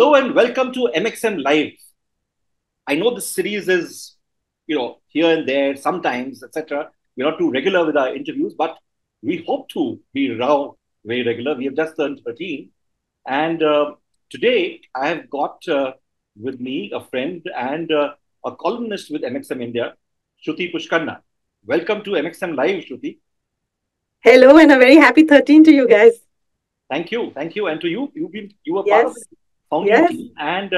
Hello and welcome to MxM Live. I know this series is, here and there, sometimes, etc. We're not too regular with our interviews, but we hope to be around very regular. We have just turned 13. And today I have got with me a friend and a columnist with MxMIndia, Shruti Pushkarna. Welcome to MxM Live, Shruti. Hello, and a very happy 13 to you guys. Thank you, and to you. You were part of the Yes, founding yes. team, and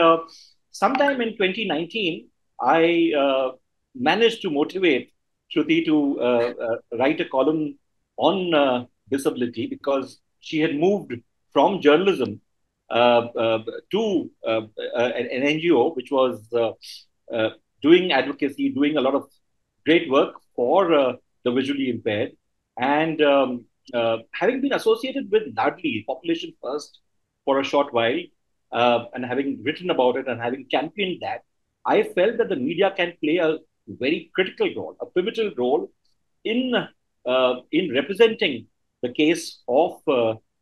sometime in 2019, I managed to motivate Shruti to write a column on disability because she had moved from journalism to an NGO which was uh, doing advocacy, doing a lot of great work for the visually impaired, and having been associated with Ladli, Population First, for a short while, and having written about it and having championed that, I felt that the media can play a very critical role, a pivotal role in in representing the case of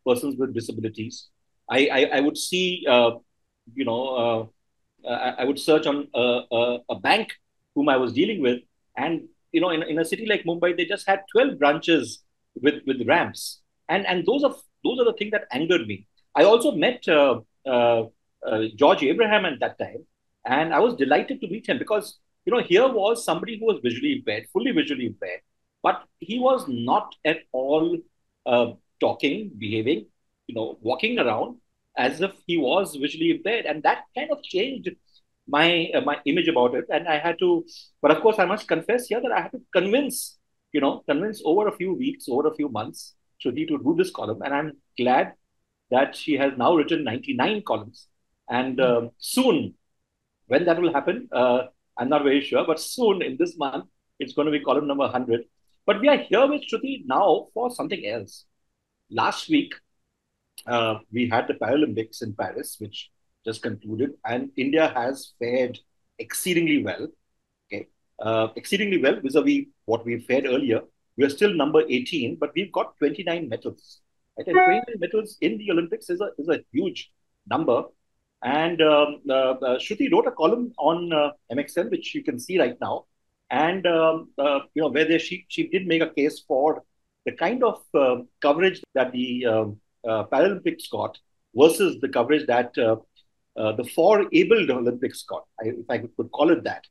persons with disabilities. I would see, you know, I would search on a bank whom I was dealing with, and in a city like Mumbai, they just had 12 branches with ramps, and those are the things that angered me. I also met George Abraham at that time, and I was delighted to meet him because here was somebody who was visually impaired, fully visually impaired, but he was not at all uh, talking, behaving, walking around as if he was visually impaired, and that kind of changed my image about it. And I had to, but of course, I must confess here that I had to convince over a few weeks, over a few months, Shruti to do this column, and I'm glad that she has now written 99 columns, and soon when that will happen, I'm not very sure, but soon in this month, it's going to be column number 100. But we are here with Shruti now for something else. Last week, we had the Paralympics in Paris, which just concluded, and India has fared exceedingly well. Okay, exceedingly well vis-a-vis what we fared earlier. We are still number 18, but we've got 29 medals. Right? And 29 medals in the Olympics is a huge number. And Shruti wrote a column on MxM, which you can see right now, and where she did make a case for the kind of coverage that the Paralympics got versus the coverage that the four-abled Olympics got, if I could call it that.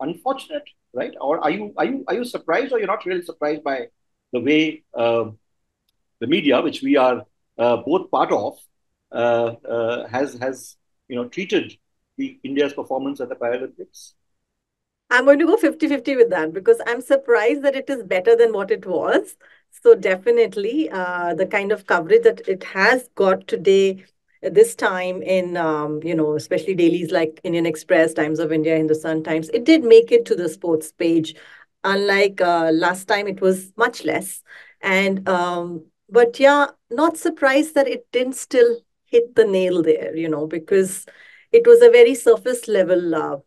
Unfortunate, right? Or are you surprised, or you're not really surprised by the way the media, which we are both part of, has treated the India's performance at the Paralympics? I'm going to go 50-50 with that because I'm surprised that it is better than what it was. So definitely the kind of coverage that it has got today, this time in, especially dailies like Indian Express, Times of India, Hindustan Times, it did make it to the sports page. Unlike last time, it was much less. And, but yeah, not surprised that it didn't still hit the nail there, because it was a very surface level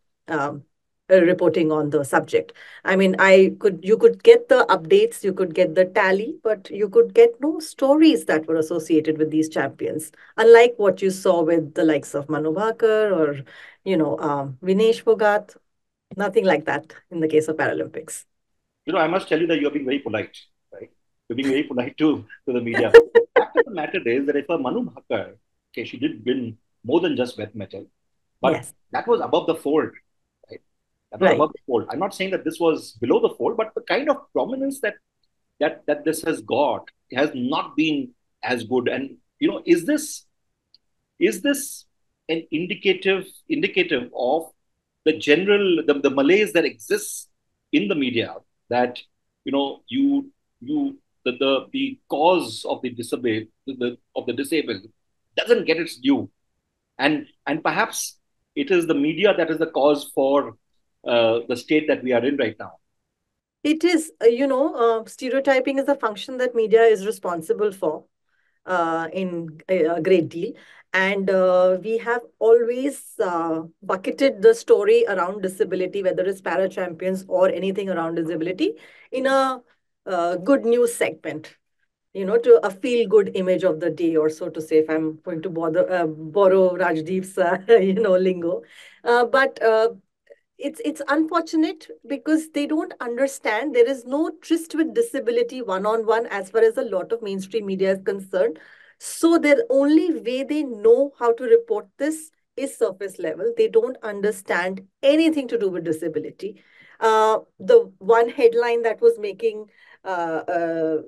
reporting on the subject. I mean, you could get the updates, you could get the tally, but you could get no stories that were associated with these champions. Unlike what you saw with the likes of Manu Bhaker or, Vinesh Phogat, nothing like that in the case of Paralympics. I must tell you that you're being very polite, right? You're being very polite to the media. Fact of the matter is that if a Manu Bhaker, okay, she did win more than just wet metal, but Yes, that was above the fold, right? That was right. above the fold. I'm not saying that this was below the fold, but the kind of prominence that this has got has not been as good. And is this an indicative of the the malaise that exists in the media, that you the cause of the disabled, of the disabled, doesn't get its due, and perhaps it is the media that is the cause for the state that we are in right now. It is, stereotyping is a function that media is responsible for in a great deal. And we have always bucketed the story around disability, whether it's para champions or anything around disability, in a good news segment. to a feel good image of the day, or so to say, if I'm going to borrow Rajdeep's, lingo. But it's unfortunate because they don't understand there is no tryst with disability one on one as far as a lot of mainstream media is concerned. So the only way they know how to report this is surface level. They don't understand anything to do with disability. The one headline that was making was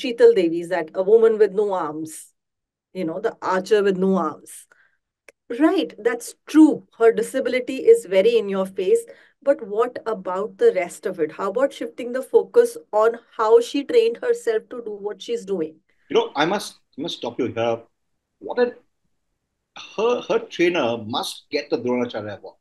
Sheetal Devi's, that a woman with no arms, the archer with no arms. Right, that's true. Her disability is very in your face. But what about the rest of it? How about shifting the focus on how she trained herself to do what she's doing? I must stop you here. What a her trainer must get the Dronacharya award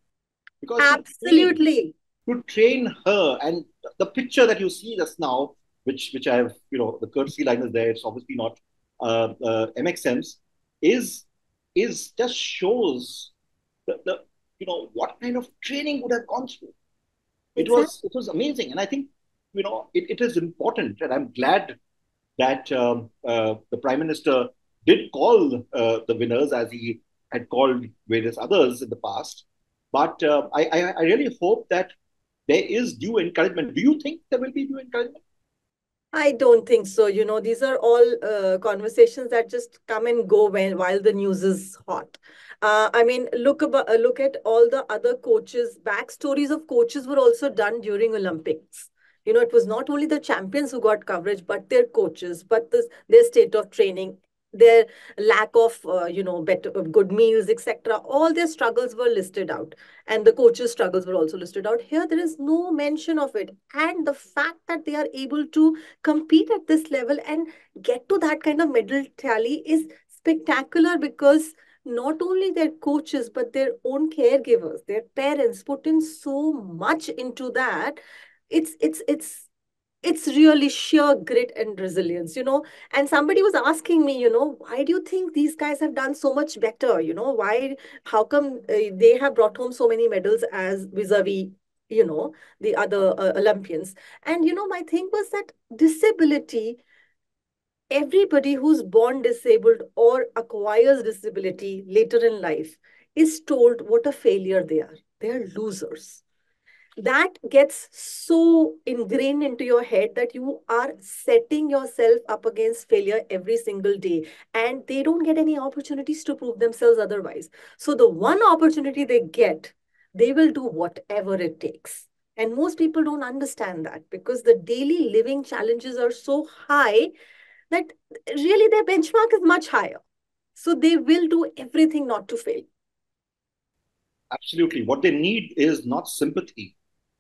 because Absolutely. to train her, and the picture that you see just now, which I have, the courtesy line is there. It's obviously not MxM's, is is just shows the what kind of training would have gone through. Exactly. It was amazing, and I think it is important, and I'm glad that the prime minister did call the winners as he had called various others in the past. But I really hope that there is due encouragement. Do you think there will be due encouragement? I don't think so. These are all conversations that just come and go while the news is hot. I mean, look at all the other coaches. Backstories of coaches were also done during Olympics. It was not only the champions who got coverage, but their coaches, but their state of training, their lack of, better good meals, etc. All their struggles were listed out, and the coaches' struggles were also listed out. Here, there is no mention of it, and the fact that they are able to compete at this level and get to that kind of medal tally is spectacular, because not only their coaches but their own caregivers, their parents put in so much into that. It's it's it's it's really sheer grit and resilience. And somebody was asking me, why do you think these guys have done so much better? How come they have brought home so many medals as vis-a-vis, you know the other Olympians? And my thing was that disability, everybody who's born disabled or acquires disability later in life is told what a failure they are. They're losers. That gets so ingrained into your head that you are setting yourself up against failure every single day, and they don't get any opportunities to prove themselves otherwise. So the one opportunity they get, they will do whatever it takes. And most people don't understand that, because the daily living challenges are so high that really their benchmark is much higher. So they will do everything not to fail. Absolutely. What they need is not sympathy,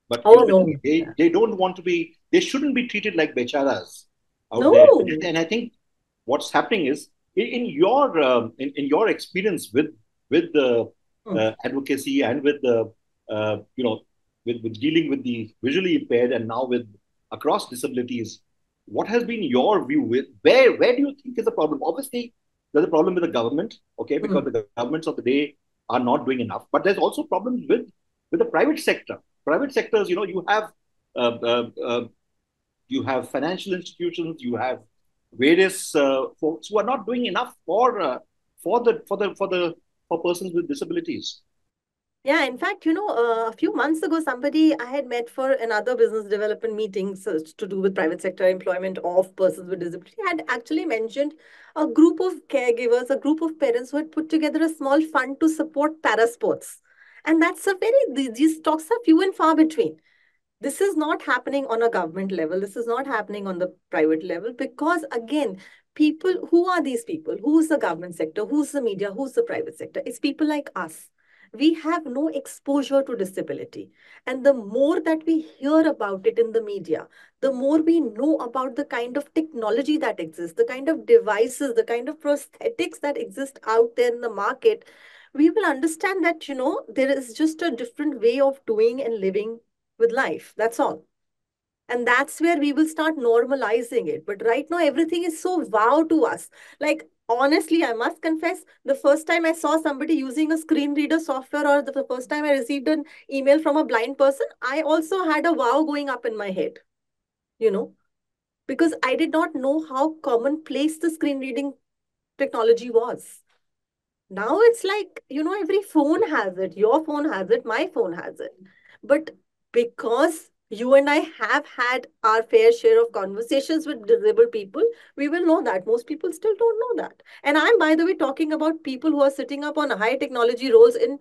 but Oh, no. Yeah. they don't want to be, they shouldn't be treated like becharas out there. No. And I think what's happening is in your experience with the Hmm. advocacy and with the with dealing with the visually impaired and now with across disabilities, what has been your view with where do you think is the problem? Obviously, there's a problem with the government, okay, because Hmm. the governments of the day are not doing enough. But there's also problems with the private sector. Private sectors, uh, uh, uh, you have financial institutions, you have various folks who are not doing enough for persons with disabilities. Yeah, in fact, a few months ago, somebody I had met for another business development meeting, so to do with private sector employment of persons with disability, had actually mentioned a group of caregivers, a group of parents who had put together a small fund to support para sports. And these talks are few and far between. This is not happening on a government level. This is not happening on the private level, because, again, people, who are these people? Who's the government sector? Who's the media? Who's the private sector? It's people like us. We have no exposure to disability. And the more that we hear about it in the media, the more we know about the kind of technology that exists, the kind of devices, the kind of prosthetics that exist out there in the market, we will understand that, there is just a different way of doing and living with life. That's all. And that's where we will start normalizing it. But right now, everything is so wow to us. Like, honestly, I must confess, the first time I saw somebody using a screen reader software, or the first time I received an email from a blind person, I also had a wow going up in my head, you know. because I did not know how commonplace the screen reading technology was. Now it's like, every phone has it. Your phone has it. My phone has it. But because you and I have had our fair share of conversations with disabled people, we will know that. Most people still don't know that. And I'm, by the way, talking about people who are sitting up on high technology roles in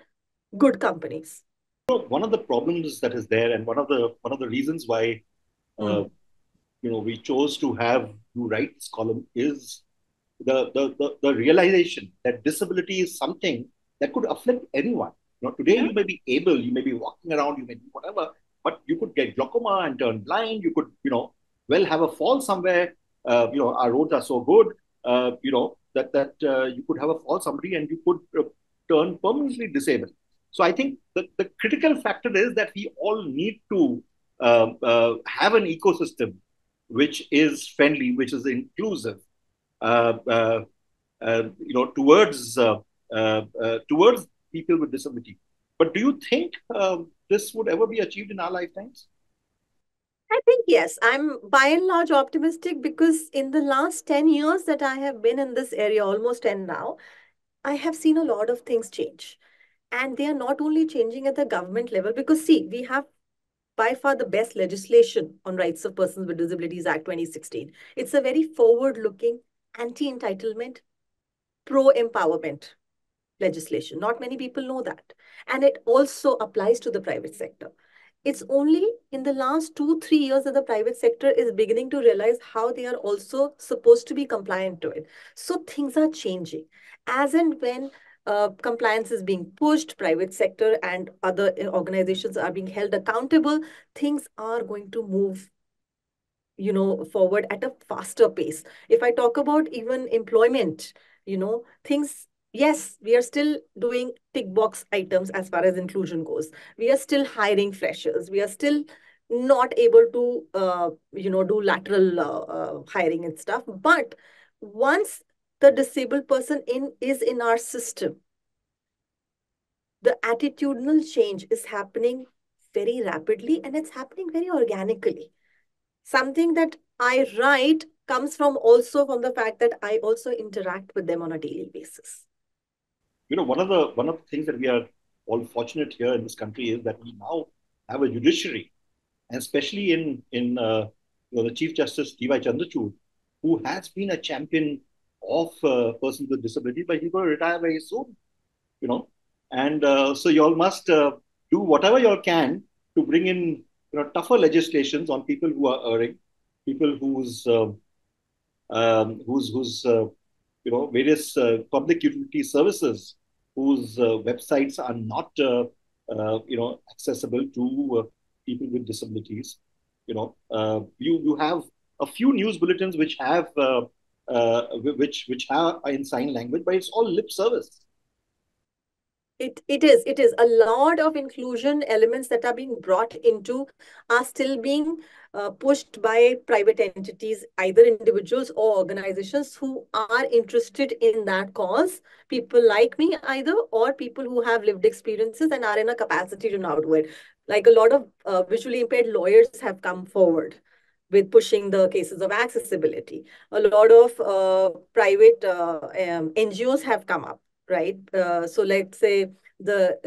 good companies. One of the problems that is there, and one of the reasons why uh, Hmm. we chose to have you write this column is the realization that disability is something that could afflict anyone. Today Yeah. you may be able, you may be walking around, you may do whatever, but you could get glaucoma and turn blind. You could, well, have a fall somewhere. Our roads are so good, that you could have a fall somebody and you could turn permanently disabled. So I think the critical factor is that we all need to have an ecosystem which is friendly, which is inclusive, uh, uh, towards people with disability. But do you think this would ever be achieved in our lifetimes? I think yes. I'm by and large optimistic because in the last 10 years that I have been in this area, almost 10 now, I have seen a lot of things change. And they are not only changing at the government level, because see, we have by far the best legislation on rights of persons with disabilities act 2016. It's a very forward looking, anti entitlement, pro empowerment legislation. Not many people know that. And it also applies to the private sector. It's only in the last 2, 3 years that the private sector is beginning to realize how they are also supposed to be compliant to it. So things are changing. As and when compliance is being pushed, private sector and other organizations are being held accountable, things are going to move forward at a faster pace. If I talk about even employment, things, yes, we are still doing tick box items as far as inclusion goes. We are still hiring freshers. We are still not able to do lateral hiring and stuff. But once the disabled person is in our system, the attitudinal change is happening very rapidly, and it's happening very organically. Something that I write comes from also from the fact that I also interact with them on a daily basis. One of the things that we are all fortunate here in this country is that we now have a judiciary, and especially in the Chief Justice D.Y. Chandrachud, who has been a champion of persons with disability, but he's going to retire very soon. you know. And so you all must do whatever you all can to bring in tougher legislations on people who are erring, people whose various public utility services whose websites are not accessible to people with disabilities. You have a few news bulletins which have in sign language, but it's all lip service. It is a lot of inclusion elements that are being brought into are still being pushed by private entities, either individuals or organizations who are interested in that cause. People like me, either, or people who have lived experiences and are in a capacity to now do it. Like a lot of visually impaired lawyers have come forward with pushing the cases of accessibility. A lot of private NGOs have come up, right? So let's say the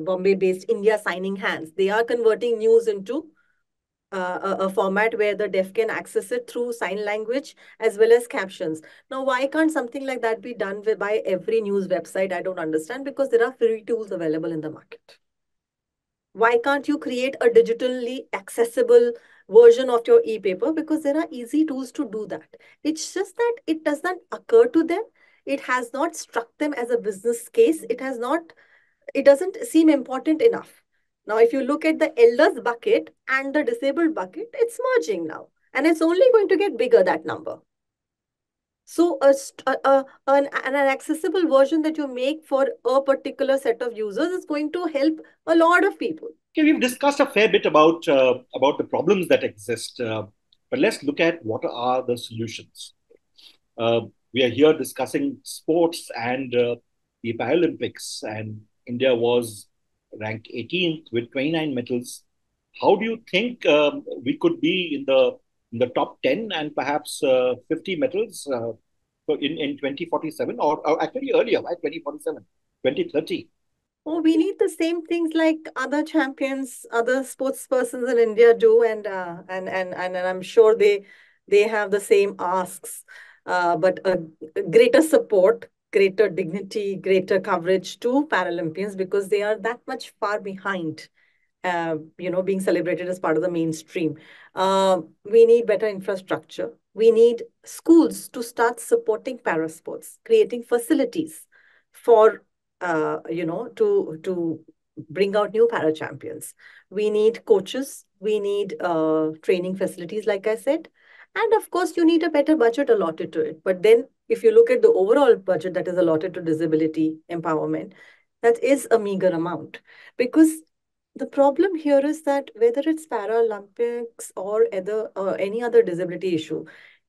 Bombay-based India Signing Hands, they are converting news into a format where the deaf can access it through sign language as well as captions. Now, why can't something like that be done by every news website? I don't understand, because there are free tools available in the market. Why can't you create a digitally accessible version of your e-paper? Because there are easy tools to do that. It's just that it does not occur to them. It has not struck them as a business case. It doesn't seem important enough. Now, if you look at the elders bucket and the disabled bucket, it's merging now. And it's only going to get bigger, that number. So an accessible version that you make for a particular set of users is going to help a lot of people. Okay, we've discussed a fair bit about the problems that exist, but let's look at what are the solutions. We are here discussing sports and the Paralympics, and India was ranked 18th with 29 medals. How do you think we could be in the in the top 10 and perhaps 50 medals in 2047, or actually earlier, right? 2047, 2030. Oh, we need the same things like other champions, other sports persons in India do, and I'm sure they have the same asks, but a greater support, greater dignity, greater coverage to Paralympians because they are that much far behind being celebrated as part of the mainstream. We need better infrastructure. We need schools to start supporting parasports, creating facilities for, to bring out new para champions. We need coaches. We need training facilities, like I said. And of course, you need a better budget allotted to it. But then, if you look at the overall budget that is allotted to disability empowerment, that is a meager amount because the problem here is that whether it's Paralympics or any other disability issue,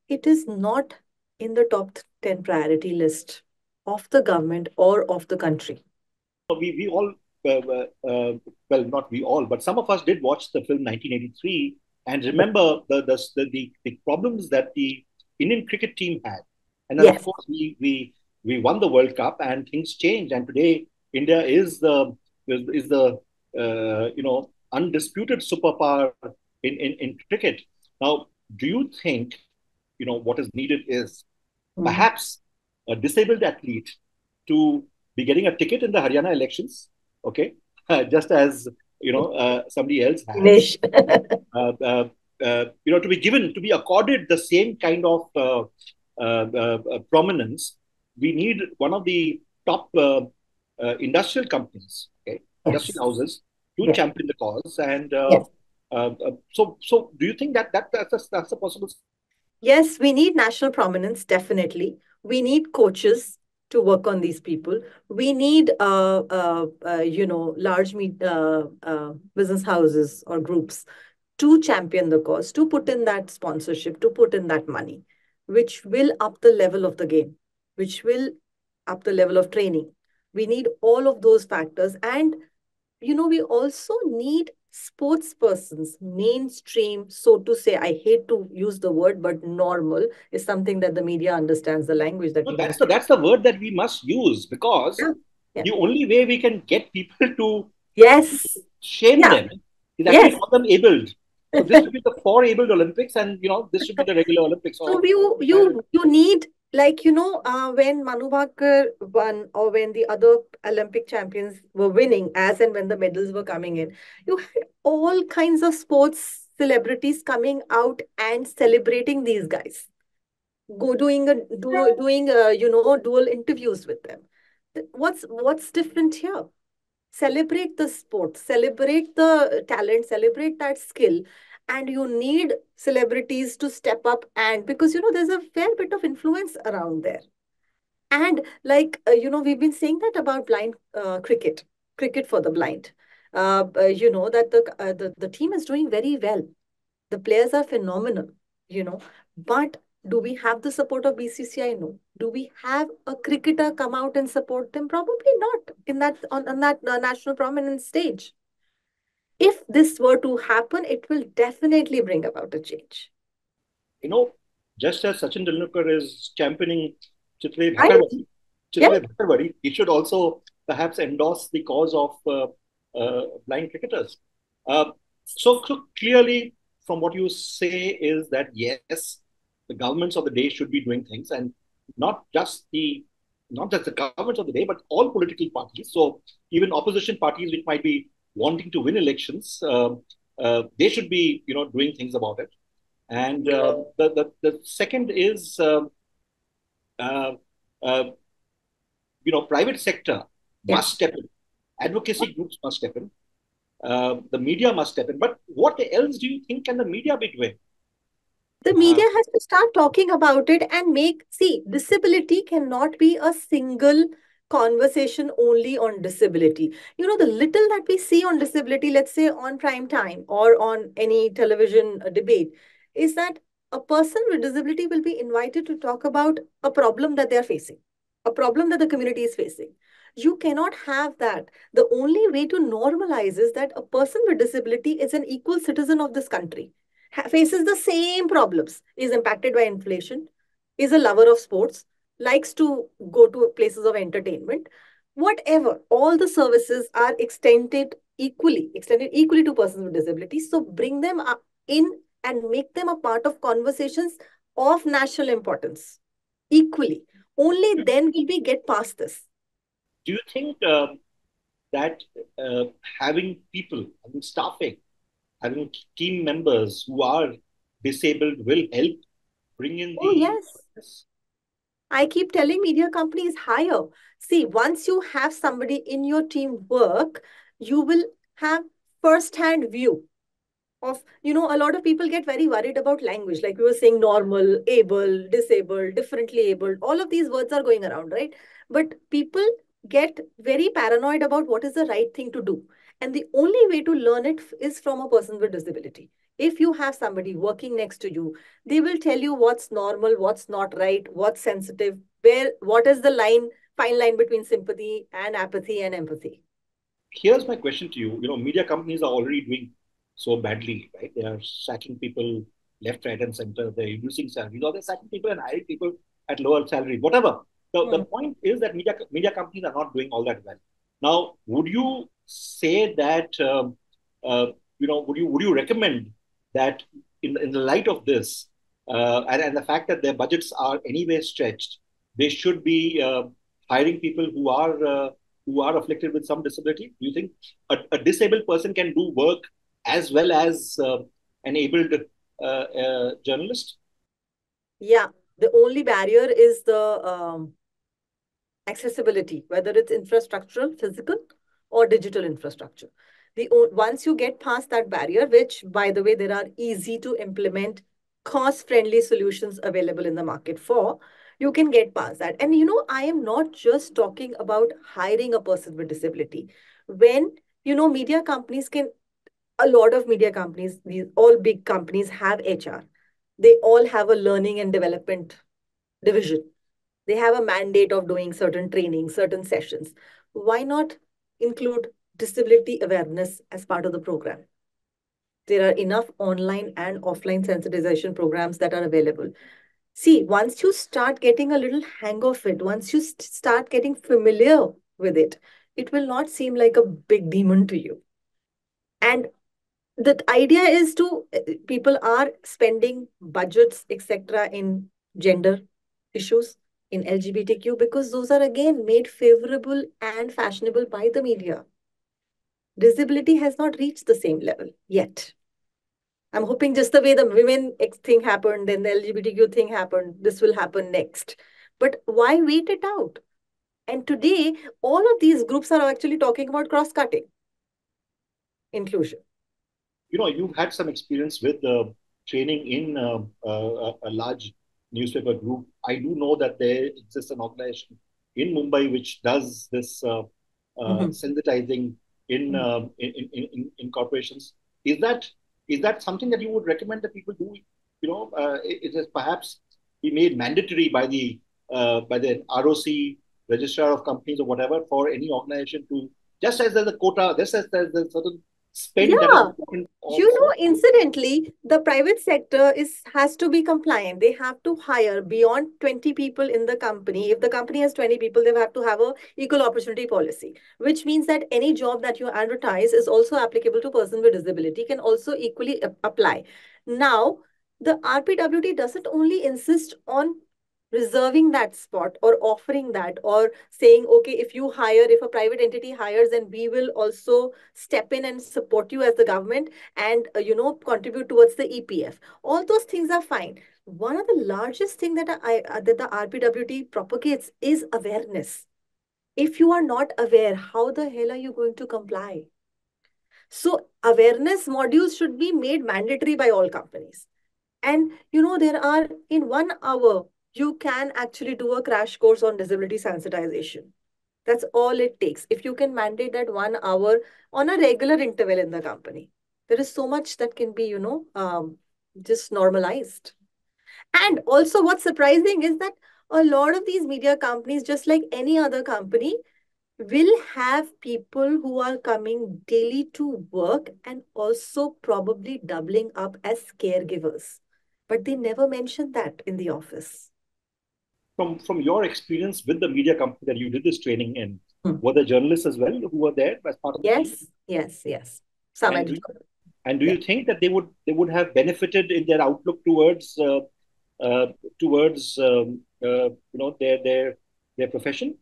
it is not in the top 10 priority list of the government or of the country. We all, well, not we all, but some of us did watch the film 1983 and remember the problems that the Indian cricket team had. And then, of Yes. course, we won the World Cup and things changed. And today, India is the undisputed superpower in cricket. Now, do you think what is needed is Mm. perhaps a disabled athlete to be getting a ticket in the Haryana elections, okay, just as somebody else has, Finish. uh, to be accorded the same kind of prominence. We need one of the top industrial companies, okay, Yes. industrial houses, to Yes. champion the cause. And Yes. so, do you think that's a possible? Yes, we need national prominence, definitely. We need coaches to work on these people. We need, large business houses or groups to champion the cause, to put in that sponsorship, to put in that money, which will up the level of the game, which will up the level of training. We need all of those factors. And we also need sports persons, mainstream, so to say. I hate to use the word, but normal is something that the media understands, the language that No, we use. that's the word that we must use, because Yeah. Yeah. the only way we can get people to Yes. shame Yeah. them is actually Yes. call them abled. So this should be the for abled Olympics, and this should be the regular Olympics. So Or you well, you you need, like, when Manu Bhaker won, or when the other Olympic champions were winning, as and when the medals were coming in, you had all kinds of sports celebrities coming out and celebrating these guys, go doing dual interviews with them. What's different here? Celebrate the sport, celebrate the talent, celebrate that skill. And you need celebrities to step up, and because there's a fair bit of influence around there. And like, we've been saying that about blind cricket for the blind. That the team is doing very well. The players are phenomenal, you know. But do we have the support of BCCI? No. Do we have a cricketer come out and support them? Probably not in on that national prominence stage. If this were to happen, it will definitely bring about a change. you know, just as Sachin Tendulkar is championing Chitre Right? Bhakarwadi, Yeah. he should also perhaps endorse the cause of blind cricketers. Uh, so clearly, from what you say, is that yes, the governments of the day should be doing things, and not just the not just the governments of the day, but all political parties. So even opposition parties, which might be wanting to win elections, they should be doing things about it. And the second is uh, uh, private sector Yeah. must step in, advocacy groups must step in, the media must step in. But what else do you think can the media be doing? The Uh, media has to start talking about it and see, disability cannot be a single conversation only on disability. The little that we see on disability, let's say on prime time or on any television debate, is that a person with disability will be invited to talk about a problem that they are facing, a problem that the community is facing. You cannot have that. The only way to normalize is that a person with disability is an equal citizen of this country, faces the same problems, is impacted by inflation, is a lover of sports, likes to go to places of entertainment, whatever, all the services are extended equally to persons with disabilities. So bring them up in and make them a part of conversations of national importance equally. Only then will we get past this. Do you think that uh, having people, having staffing, having team members who are disabled will help bring in Oh, the yes. I keep telling media companies hire. See, once you have somebody in your team work, you will have first-hand view of, a lot of people get very worried about language. Like we were saying, normal, able, disabled, differently abled. All of these words are going around, right? But people get very paranoid about what is the right thing to do. And the only way to learn it is from a person with disability. If you have somebody working next to you, they will tell you what's normal, what's not right, what's sensitive, what is the fine line between sympathy and apathy and empathy. Here's my question to you. You know, media companies are already doing so badly, right? They are sacking people left, right, and center. They're reducing salaries, or they're sacking people and hiring people at lower salaries, whatever. The Hmm. point is that media companies are not doing all that well. Now, would you say that would you recommend that in the light of this and the fact that their budgets are anyway stretched, they should be hiring people who are afflicted with some disability? Do you think a disabled person can do work as well as an abled journalist? Yeah, the only barrier is the accessibility, whether it's infrastructural, physical, or digital infrastructure. Once you get past that barrier, which by the way, there are easy to implement, cost-friendly solutions available in the market for, you can get past that. And I am not just talking about hiring a person with disability. When media companies can, a lot of media companies, these all big companies have HR. They all have a learning and development division. They have a mandate of doing certain training, certain sessions. Why not include disability awareness as part of the program? There are enough online and offline sensitization programs that are available. See, once you start getting a little hang of it, once you start getting familiar with it will not seem like a big demon to you. And the idea is to people are spending budgets, etc., in gender issues, in LGBTQ, because those are again made favorable and fashionable by the media. Disability has not reached the same level yet. I'm hoping just the way the women thing happened, then the LGBTQ thing happened, this will happen next. But why wait it out? And today, all of these groups are actually talking about cross-cutting inclusion. You know, you've had some experience with training in a large newspaper group. I do know that there exists an organization in Mumbai which does this Mhm. sensitizing in corporations. Is that is that something that you would recommend that people do? You know, it is perhaps be made mandatory by the ROC, registrar of companies or whatever, for any organization to, just as there's a quota, just as there's a certain spend that is Yeah. important for. Incidentally, the private sector has to be compliant. They have to hire beyond 20 people in the company. If the company has 20 people, they have to have a equal opportunity policy, which means that any job that you advertise is also applicable to person with disability, can also equally apply. Now, the RPWD doesn't only insist on reserving that spot or offering that or saying, okay, if a private entity hires, then we will also step in and support you as the government and contribute towards the EPF. All those things are fine. One of the largest thing that the RPWD propagates is awareness. If you are not aware, how the hell are you going to comply? So awareness modules should be made mandatory by all companies. And there are, in 1 hour, you can actually do a crash course on disability sensitization. That's all it takes. If you can mandate that 1 hour on a regular interval in the company, there is so much that can be, just normalized. And also, what's surprising is that a lot of these media companies, just like any other company, will have people who are coming daily to work and also probably doubling up as caregivers. But they never mention that in the office. From your experience with the media company that you did this training in, Hmm. were there journalists as well who were there as part of the team? Yes, yes, yes. Some And editorial. do Yeah. you think that they would have benefited in their outlook uh, towards their profession?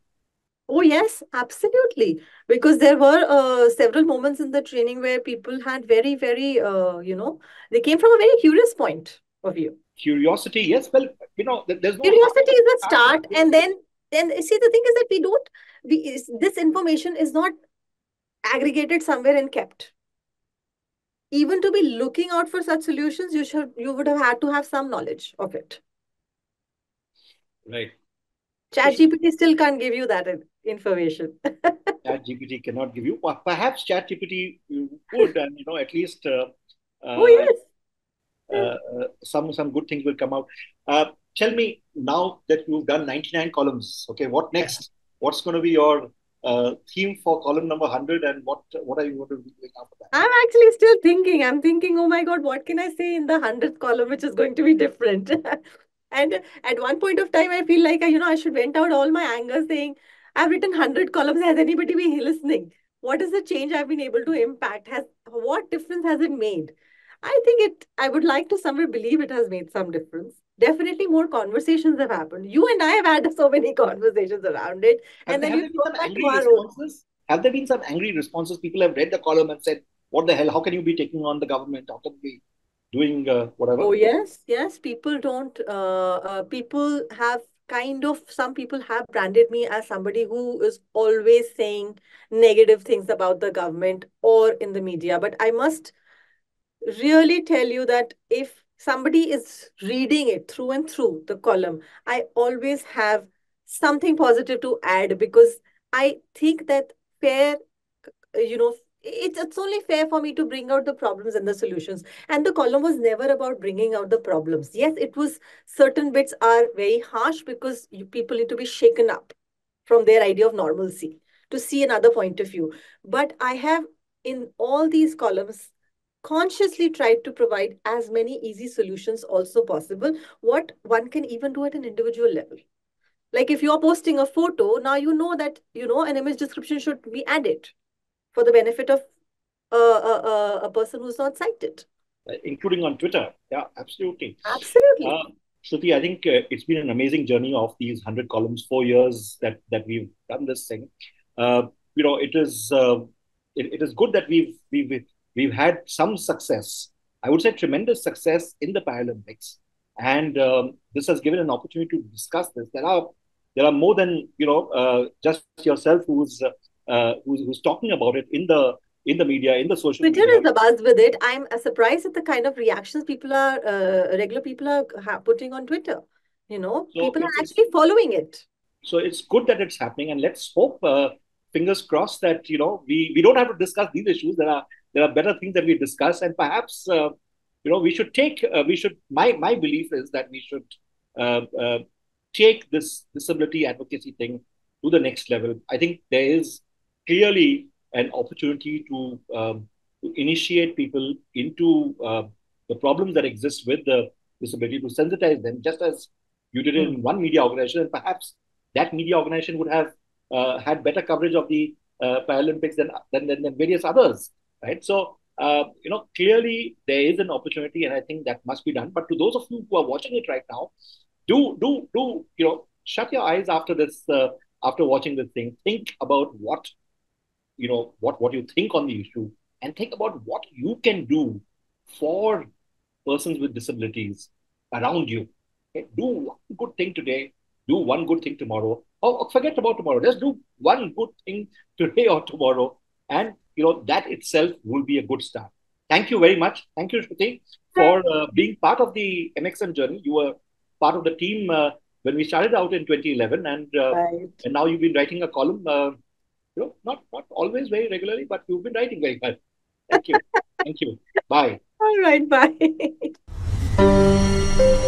Oh, yes, absolutely. Because there were several moments in the training where people had very, very, they came from a very curious point of view. Curiosity, yes. Well, there's no harm Curiosity is a in asking start, and then see, the thing is that this information is not aggregated somewhere and kept. Even to be looking out for such solutions, you would have had to have some knowledge of it. right. So ChatGPT still can't give you that information. Chat GPT cannot give you. Perhaps Chat GPT would, and at least Oh, uh, yes. Yes. some good things will come out. Tell me now that you've done 99 columns. Okay, what next? What's going to be your theme for column number 100, and what are you going to be doing after that? I'm actually still thinking. I'm thinking, oh my God, what can I say in the 100th column, which is going to be different? And at one point of time, I feel like, I should vent out all my anger saying, I've written 100 columns. Has anybody been listening? What is the change I've been able to impact? What difference has it made? I would like to somewhere believe it has made some difference. Definitely more conversations have happened. You and I have had so many conversations around it. Have And there, then have we there been go some back to angry our own. responses? Have there been some angry responses? People have read the column and said, "What the hell? How can you be taking on the government? How can you be doing whatever?" Oh, yes, yes. People don't, people have some people have branded me as somebody who is always saying negative things about the government or in the media. But I must really tell you that if somebody is reading it through and through the column, I always have something positive to add because I think that fair it's only fair for me to bring out the problems and the solutions, and the column was never about bringing out the problems. Yes, it was, certain bits are very harsh because people need to be shaken up from their idea of normalcy to see another point of view, but I have, in all these columns, consciously tried to provide as many easy solutions also possible, what one can even do at an individual level. Like if you're posting a photo, now you know that an image description should be added for the benefit of a person who's not sighted. including on Twitter. Yeah, absolutely. Uh, Absolutely. Shruti, I think it's been an amazing journey of these 100 columns, 4 years that we've done this thing. Uh, it is good that we've had some success. I would say tremendous success in the Paralympics, and this has given an opportunity to discuss this. There are more than just yourself who's talking about it in the media, in the social Twitter media. is the buzz with it. I'm surprised at the kind of reactions regular people are putting on Twitter. So People are it's actually following it. so it's good that it's happening, and let's hope, fingers crossed, that we don't have to discuss these issues. There are better things that we discuss, and perhaps we should. My belief is that we should take this disability advocacy thing to the next level. I think there is clearly an opportunity to initiate people into the problems that exist with the disability, to sensitize them, just as you did Hmm. in one media organization, and perhaps that media organization would have had better coverage of the Paralympics than various others, right? So, clearly there is an opportunity, and I think that must be done. But to those of you who are watching it right now, do shut your eyes after this, after watching this thing. Think about what you think on the issue, and think about what you can do for persons with disabilities around you. Okay? Do one good thing today, do one good thing tomorrow, or forget about tomorrow. Just do one good thing today or tomorrow, and that itself will be a good start. Thank you very much. Thank you, Shruti, for being part of the MxM journey. You were part of the team when we started out in 2011, Right. and now you've been writing a column. Not always very regularly, but you've been writing very well. Thank you. Thank you. Bye. All right. Bye.